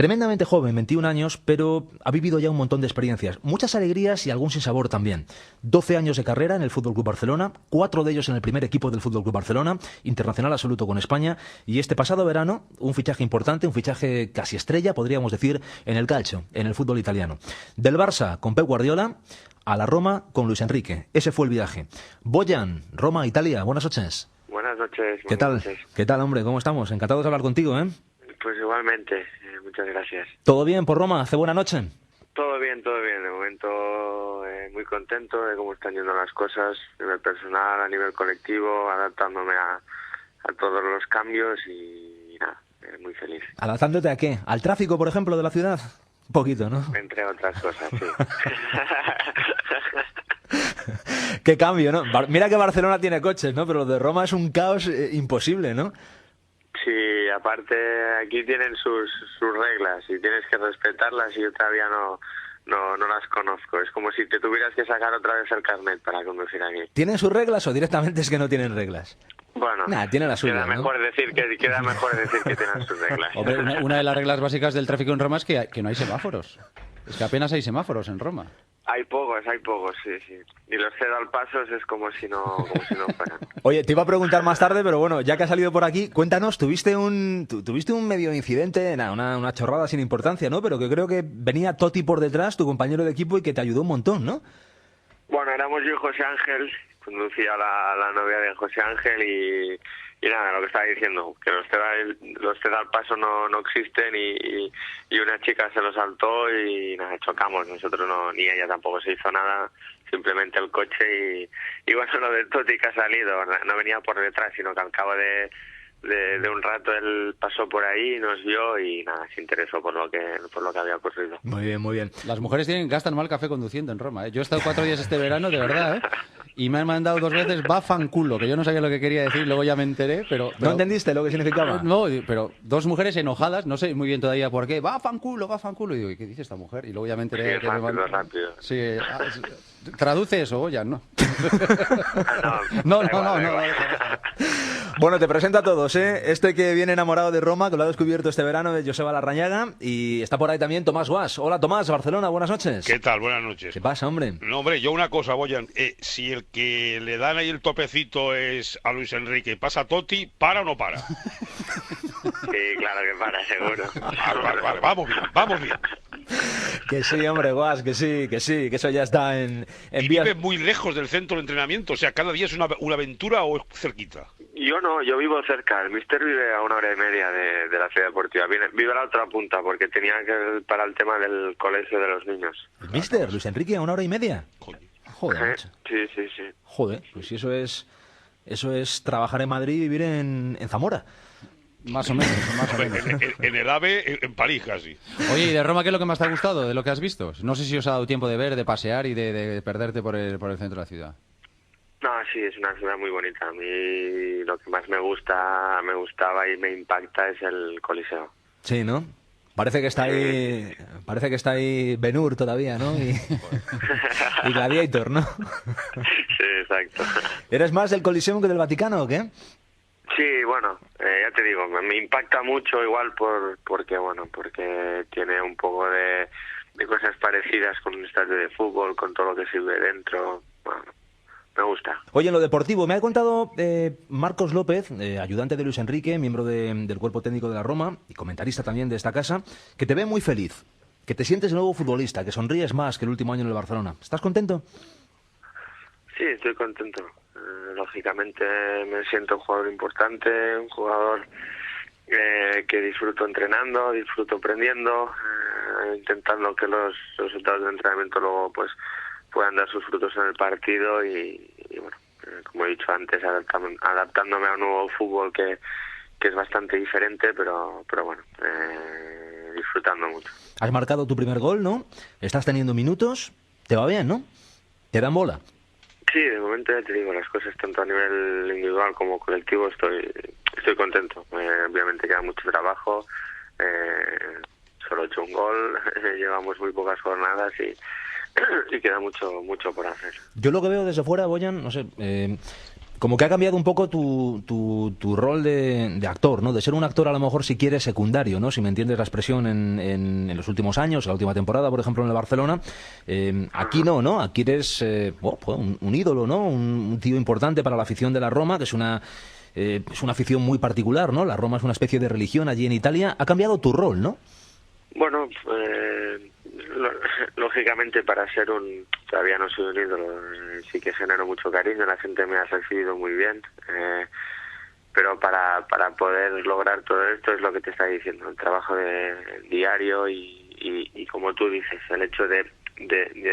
Tremendamente joven, 21 años, pero ha vivido ya un montón de experiencias, muchas alegrías y algún sinsabor también. 12 años de carrera en el Fútbol Club Barcelona, 4 de ellos en el primer equipo del Fútbol Club Barcelona, internacional absoluto con España, y este pasado verano un fichaje importante, un fichaje casi estrella, podríamos decir, en el calcio, en el fútbol italiano. Del Barça con Pep Guardiola a la Roma con Luis Enrique. Ese fue el viaje. Boyan, Roma, Italia, buenas noches. Buenas noches. ¿Qué tal? ¿Qué tal, hombre? ¿Cómo estamos? Encantados de hablar contigo, ¿eh? Pues igualmente, muchas gracias. ¿Todo bien por Roma? ¿Hace buena noche? Todo bien, todo bien. De momento muy contento de cómo están yendo las cosas, a nivel personal, a nivel colectivo, adaptándome a todos los cambios y nada, muy feliz. ¿Adaptándote a qué? ¿Al tráfico, por ejemplo, de la ciudad? Un poquito, ¿no? Entre otras cosas, sí. Qué cambio, ¿no? Mira que Barcelona tiene coches, ¿no? Pero lo de Roma es un caos imposible, ¿no? Sí, aparte aquí tienen sus reglas y tienes que respetarlas y yo todavía no las conozco. Es como si te tuvieras que sacar otra vez el carnet para conducir aquí. ¿Tienen sus reglas o directamente es que no tienen reglas? Bueno, tienen la suya, queda mejor decir que tienen sus reglas. Hombre, una de las reglas básicas del tráfico en Roma es que no hay semáforos. Es que apenas hay semáforos en Roma. Hay pocos, sí. Y los cedo al paso es como si no fueran. Oye, te iba a preguntar más tarde, pero bueno, ya que has salido por aquí, cuéntanos, tuviste un medio incidente, una chorrada sin importancia, ¿no? Pero que creo que venía Totti por detrás, tu compañero de equipo, y que te ayudó un montón, ¿no? Bueno, éramos yo y José Ángel, conducía la novia de José Ángel y nada, lo que estaba diciendo, que los ceda al paso no existen y una chica se lo saltó y nada, chocamos. Nosotros ni ella tampoco se hizo nada, simplemente el coche y bueno, lo de Totti que ha salido, no venía por detrás, sino que al cabo de un rato él pasó por ahí, nos vio y nada, se interesó por lo que había ocurrido. Muy bien, muy bien. Las mujeres gastan mal café conduciendo en Roma, ¿eh? Yo he estado 4 días este verano, de verdad, ¿eh? Y me han mandado 2 veces va fanculo, que yo no sabía lo que quería decir, luego ya me enteré, pero ¿No entendiste lo que significaba? No, pero 2 mujeres enojadas, no sé muy bien todavía por qué, va fanculo, y digo, ¿y qué dice esta mujer? Y luego ya me enteré. Sí, rápido. Sí, traduce eso, Boyan, ¿no? No. Bueno, te presento a todos, ¿eh? Este que viene enamorado de Roma, que lo ha descubierto este verano, es Joseba Larrañaga, y está por ahí también Tomás Guas. Hola, Tomás, Barcelona, buenas noches. ¿Qué tal? Buenas noches. ¿Qué pasa, hombre? No, hombre, yo una cosa, Boyan, si el que le dan ahí el topecito es a Luis Enrique, ¿pasa Totti, para o no para? Sí, claro que para, seguro. Vale, vamos bien. Que sí, hombre, Guas, que sí, que eso ya está en ¿Y vías... vive muy lejos del centro de entrenamiento? O sea, ¿cada día es una aventura o es cerquita? Yo vivo cerca. El míster vive a 1 hora y media de la ciudad deportiva. Vive a la otra punta porque tenía que para el tema del colegio de los niños. ¿El míster, Luis Enrique, a 1 hora y media? Joder, macho. Sí. Joder, pues si eso es trabajar en Madrid y vivir en Zamora. Más o menos. En el AVE, en París casi. Oye, ¿y de Roma qué es lo que más te ha gustado de lo que has visto? No sé si os ha dado tiempo de ver, de pasear y de perderte por el centro de la ciudad. No, sí, es una ciudad muy bonita. A mí lo que más me gustaba y me impacta es el Coliseo. Sí, ¿no? Parece que está ahí Ben-Hur todavía, ¿no? Y Gladiator, ¿no? Sí, exacto. ¿Eres más del Coliseo que del Vaticano o qué? Sí, bueno, ya te digo, me impacta mucho igual porque tiene un poco de cosas parecidas con un estadio de fútbol, con todo lo que sirve dentro. Bueno, me gusta. Oye, en lo deportivo, me ha contado Marcos López, ayudante de Luis Enrique, miembro del cuerpo técnico de la Roma y comentarista también de esta casa, que te ve muy feliz, que te sientes de nuevo futbolista, que sonríes más que el último año en el Barcelona. ¿Estás contento? Sí, estoy contento. Lógicamente me siento un jugador importante, un jugador que disfruto entrenando, disfruto aprendiendo, intentando que los resultados de entrenamiento luego pues puedan dar sus frutos en el partido y bueno, como he dicho antes, adaptándome a un nuevo fútbol que es bastante diferente, pero bueno, disfrutando mucho. Has marcado tu primer gol, ¿no? Estás teniendo minutos, te va bien, ¿no? ¿Te dan bola? Sí, de momento ya te digo, las cosas tanto a nivel individual como colectivo estoy contento. Obviamente queda mucho trabajo, solo he hecho un gol, llevamos muy pocas jornadas y queda mucho por hacer. Yo lo que veo desde fuera, Boyan, no sé, como que ha cambiado un poco tu rol de actor, ¿no? De ser un actor a lo mejor si quieres secundario, ¿no? Si me entiendes la expresión en los últimos años, la última temporada, por ejemplo, en el Barcelona. Aquí no, ¿no? Aquí eres un ídolo, ¿no? Un tío importante para la afición de la Roma, que es una afición muy particular, ¿no? La Roma es una especie de religión allí en Italia. Ha cambiado tu rol, ¿no? Bueno, lógicamente todavía no soy un ídolo, sí que genero mucho cariño, la gente me ha recibido muy bien, pero para poder lograr todo esto es lo que te está diciendo, el trabajo diario y como tú dices, el hecho de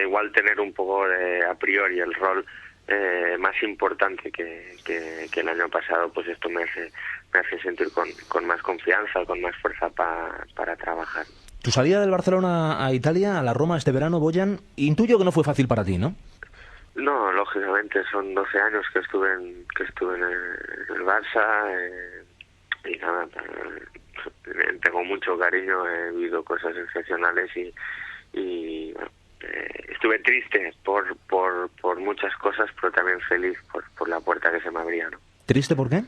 igual tener un poco a priori el rol más importante que el año pasado, pues esto me hace sentir con más confianza, con más fuerza para trabajar. Tu salida del Barcelona a Italia, a la Roma este verano, Bojan, intuyo que no fue fácil para ti, ¿no? No, lógicamente, son 12 años que estuve en el Barça y nada, tengo mucho cariño, he vivido cosas excepcionales y bueno, estuve triste por muchas cosas, pero también feliz por la puerta que se me abría, ¿no? ¿Triste por qué?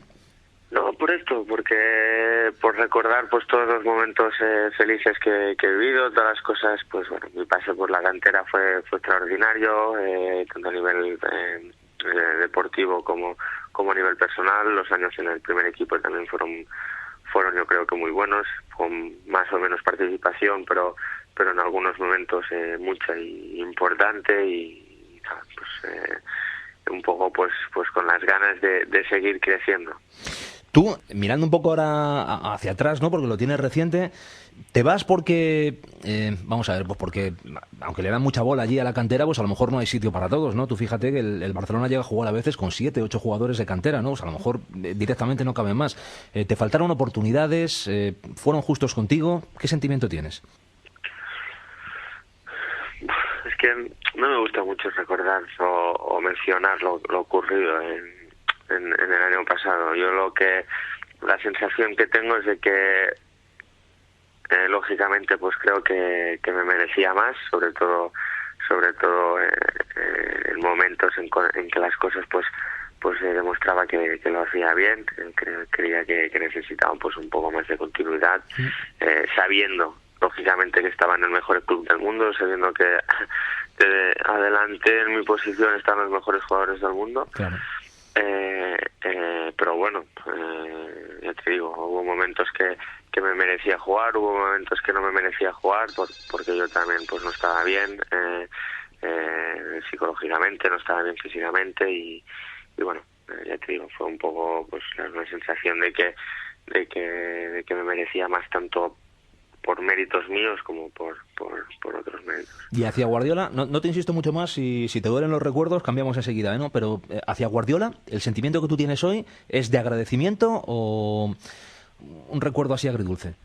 No, porque por recordar pues todos los momentos felices que he vivido, todas las cosas, pues bueno, mi paso por la cantera fue extraordinario, tanto a nivel deportivo como a nivel personal. Los años en el primer equipo también fueron yo creo que muy buenos, con más o menos participación, pero en algunos momentos mucha y importante y nada, pues un poco pues con las ganas de seguir creciendo. Tú, mirando un poco ahora hacia atrás, ¿no? Porque lo tienes reciente, te vas porque, vamos a ver, pues porque aunque le dan mucha bola allí a la cantera, pues a lo mejor no hay sitio para todos, ¿no? Tú fíjate que el Barcelona llega a jugar a veces con 7, 8 jugadores de cantera, ¿no? Pues a lo mejor directamente no caben más. ¿Te faltaron oportunidades? ¿Fueron justos contigo? ¿Qué sentimiento tienes? Es que no me gusta mucho recordar o mencionar lo ocurrido en el año pasado. La sensación que tengo es de que lógicamente pues creo que me merecía más, sobre todo en momentos en que las cosas pues demostraba que lo hacía bien. Creía que necesitaba pues un poco más de continuidad, sabiendo lógicamente que estaba en el mejor club del mundo, sabiendo que adelante en mi posición están los mejores jugadores del mundo. Claro. Pero bueno, ya te digo, hubo momentos que me merecía jugar, hubo momentos que no me merecía jugar porque yo también pues no estaba bien psicológicamente, no estaba bien físicamente y bueno, ya te digo, fue un poco pues la sensación de que me merecía más tanto por méritos míos como por otros méritos. Y hacia Guardiola, no te insisto mucho más, si te duelen los recuerdos, cambiamos enseguida, ¿no? Pero hacia Guardiola, ¿el sentimiento que tú tienes hoy es de agradecimiento o un recuerdo así agridulce?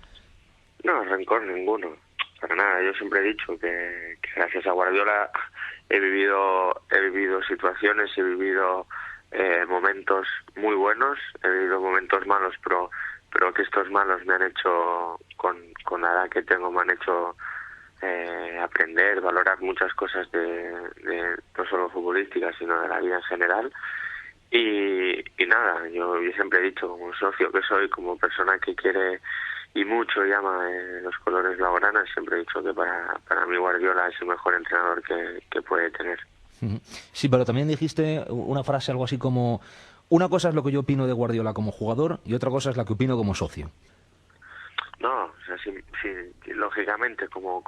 No, rencor ninguno, para nada. Yo siempre he dicho que gracias a Guardiola he vivido situaciones, he vivido momentos muy buenos, he vivido momentos malos, pero que estos malos me han hecho, con la edad que tengo, me han hecho aprender, valorar muchas cosas de no solo futbolísticas, sino de la vida en general. Y nada, yo siempre he dicho, como socio que soy, como persona que quiere y mucho y ama los colores blaugranas, siempre he dicho que para mí Guardiola es el mejor entrenador que puede tener. Sí, pero también dijiste una frase algo así como: una cosa es lo que yo opino de Guardiola como jugador y otra cosa es la que opino como socio. No, o sea, sí, lógicamente, como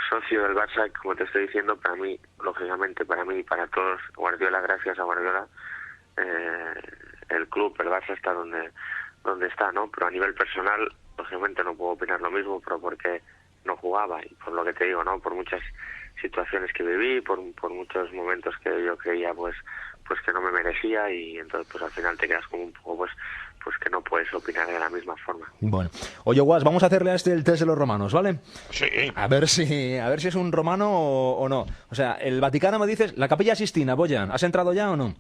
socio del Barça, como te estoy diciendo, para mí, lógicamente, para mí y para todos, Guardiola, gracias a Guardiola, el club, el Barça está donde está, ¿no? Pero a nivel personal, lógicamente no puedo opinar lo mismo, pero porque no jugaba y por lo que te digo, ¿no? Por muchas situaciones que viví, por muchos momentos que yo creía, pues que no me merecía y entonces pues al final te quedas como un poco pues que no puedes opinar de la misma forma. Bueno, oye Guas, vamos a hacerle a el test de los romanos, ¿vale? Sí. A ver si es un romano o no. O sea, el Vaticano me dices, la Capilla Sistina, Bojan, ¿has entrado ya o no?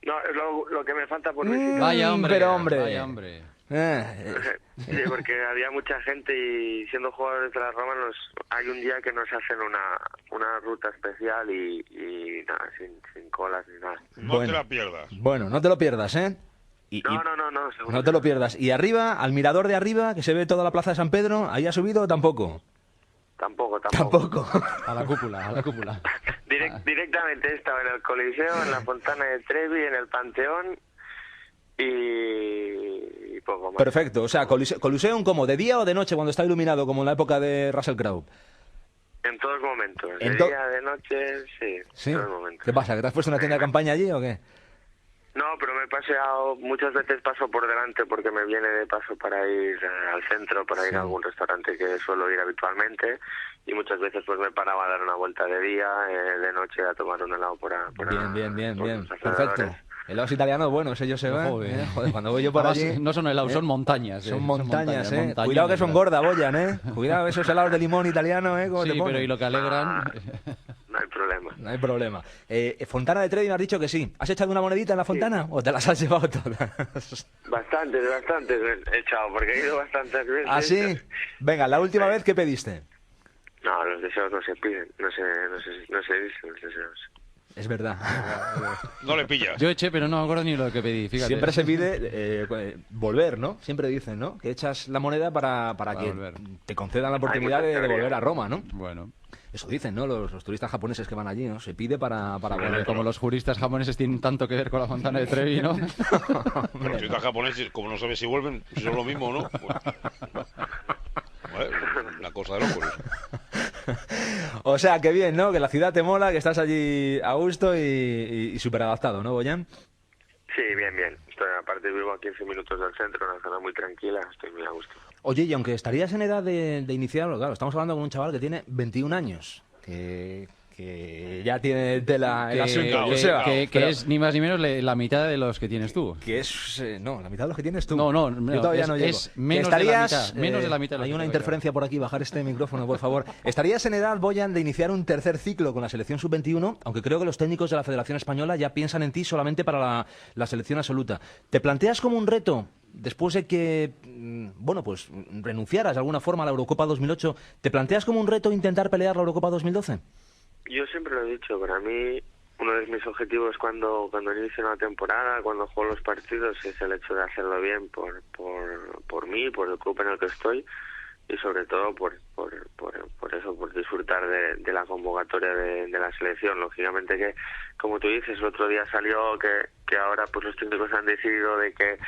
No, es lo que me falta por visitar. Vaya hombre, pero hombre. Vaya hombre. Sí, porque había mucha gente y siendo jugadores de la Roma hay un día que nos hacen una ruta especial y nada, sin colas ni nada. No te la pierdas. Bueno, no te lo pierdas, ¿eh? No, seguro No te lo pierdas. Y arriba, al mirador de arriba, que se ve toda la plaza de San Pedro, ¿ahí ha subido o tampoco? Tampoco. A la cúpula. Directamente he estado en el Coliseo, en la Fontana de Trevi, en el Panteón y poco más. Perfecto. O sea, Coliseum, ¿cómo? ¿De día o de noche cuando está iluminado, como en la época de Russell Crowe? En todos momentos. De En día, de noche, sí. ¿Sí? En todos momentos. ¿Qué pasa? ¿Que te has puesto una tienda de campaña allí o qué? No, pero me he paseado, muchas veces paso por delante porque me viene de paso para ir al centro, para ir a algún restaurante que suelo ir habitualmente y muchas veces pues me paraba a dar una vuelta de día, de noche a tomar un helado por Bien. los Perfecto. alrededores. Helados italianos, bueno, ese yo sé, Joder. Joder, cuando voy yo por Además, allí... no son helados, son montañas. Son montañas, ¿eh? montañones, Cuidado que son ¿verdad? gorda, Boyan, ¿eh? Cuidado esos helados de limón italiano, ¿eh? ¿Cómo Sí, te ponen? pero y lo que alegran... No hay problema. No hay problema. Fontana de Trevi me has dicho que sí. ¿Has echado una monedita en la fontana o te las has llevado todas? Bastantes he echado porque he ido bastantes veces. ¿Ah, sí? Venga, la última vez, ¿qué pediste? No, los deseos no se piden, no se dicen los deseos. Es verdad. No le pillas. Yo eché, pero no me acuerdo ni lo que pedí, fíjate. Siempre se pide volver, ¿no? Siempre dicen, ¿no? Que echas la moneda para que volver. te concedan la oportunidad de volver a Roma, ¿no? Bueno, Eso dicen, ¿no? Los turistas japoneses que van allí, ¿no? Se pide para volver. como los juristas japoneses tienen tanto que ver con la Fontana de Trevi, ¿no? Los turistas japoneses, como no sabes si vuelven, pues es lo mismo, ¿no? Pues, una cosa de locos. O sea, que bien, ¿no? Que la ciudad te mola, que estás allí a gusto y súper adaptado, ¿no, Boyan? Sí, bien. Aparte vivo a 15 minutos del centro, una zona muy tranquila, estoy muy a gusto. Oye, y aunque estarías en edad de iniciar, claro, estamos hablando con un chaval que tiene 21 años, que ya tiene tela el asunto. Que es ni más ni menos la mitad de los que tienes tú. Que es... no, la mitad de los que tienes tú. No, Yo todavía no llego. es menos Que de la estarías, mitad. Menos de la mitad. de los hay que una tengo interferencia por aquí, bajar este micrófono, por favor. ¿Estarías en edad, Boyan, de iniciar un tercer ciclo con la selección sub-21? Aunque creo que los técnicos de la Federación Española ya piensan en ti solamente para la selección absoluta. ¿Te planteas como un reto, después de que, bueno, pues renunciaras de alguna forma a la Eurocopa 2008, ¿te planteas como un reto intentar pelear la Eurocopa 2012? Yo siempre lo he dicho, para mí uno de mis objetivos cuando inicio una temporada, cuando juego los partidos, es el hecho de hacerlo bien por mí, por el club en el que estoy y sobre todo por eso, por disfrutar de la convocatoria de la selección. Lógicamente que, como tú dices, el otro día salió que ahora pues los técnicos han decidido de que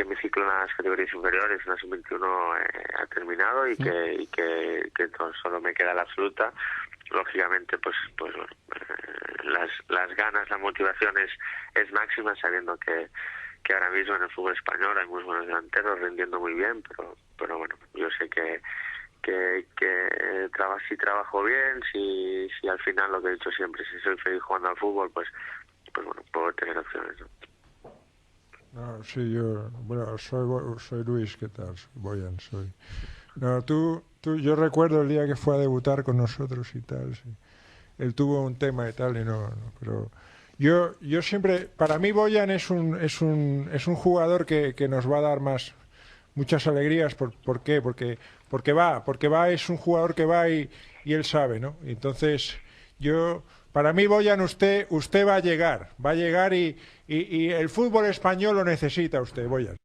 mi ciclo en las categorías inferiores, en la sub-21, ha terminado y que solo me queda la absoluta. Lógicamente, pues bueno, las ganas, la motivación es máxima, sabiendo que ahora mismo en el fútbol español hay muy buenos delanteros rindiendo muy bien, pero bueno, yo sé que si trabajo bien, si al final, lo que he dicho siempre, si soy feliz jugando al fútbol, pues bueno, puedo tener opciones, ¿no? No, sí, soy Luis, ¿qué tal? Boyan, soy. No, yo recuerdo el día que fue a debutar con nosotros y tal, sí. Él tuvo un tema y tal, y no, pero yo siempre, para mí Boyan es un jugador que nos va a dar muchas alegrías. ¿Por qué? Porque va, es un jugador que va y él sabe, ¿no? Entonces, para mí Boyan, usted va a llegar y el fútbol español lo necesita usted, Boyan.